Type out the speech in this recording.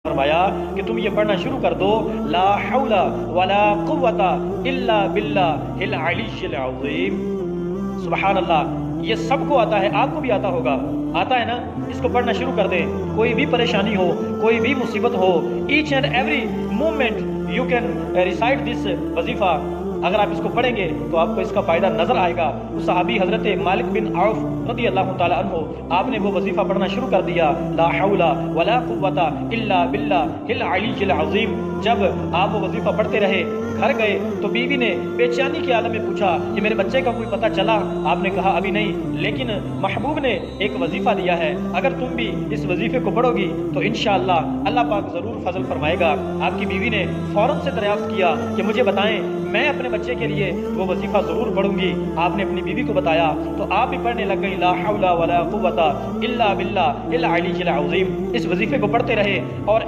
فرمایا کہ تم یہ پڑھنا شروع کر دو، لا حول ولا قوت الا باللہ العلی العظیم۔ سبحان اللہ، یہ سب کو آتا ہے، آپ کو بھی آتا ہوگا، آتا ہے نا؟ اس کو پڑھنا شروع کر دیں، کوئی بھی پریشانی ہو، کوئی بھی مصیبت ہو، each and every moment you can recite this وظیفہ۔ اگر آپ اس کو پڑھیں گے تو آپ کو اس کا فائدہ نظر آئے گا۔ اس صحابی حضرت مالک بن عوف رضی اللہ تعالیٰ عنہ، آپ نے وہ وظیفہ پڑھنا شروع کر دیا، لا حول ولا قوت الا باللہ العلی العظیم۔ جب آپ وہ وظیفہ پڑھتے رہے، گھر گئے تو بیوی نے بے چینی کے عالم میں پوچھا کہ میرے بچے کا کوئی پتہ چلا؟ آپ نے کہا ابھی نہیں، لیکن محبوب نے ایک وظیفہ دیا ہے، اگر تم بھی اس وظیفے کو پڑھو گی تو انشاءاللہ اللہ پاک ضرور فضل فرمائے گا۔ آپ کی بیوی نے فوراً سے دریافت کیا کہ مجھے بتائیں، میں اپنے بچے کے لیے وہ وظیفہ ضرور پڑھوں گی۔ آپ نے اپنی بیوی کو بتایا تو آپ بھی پڑھنے لگ گئی، لا حول ولا قوت الا باللہ العلی العظیم۔ اس وظیفے کو پڑھتے رہے اور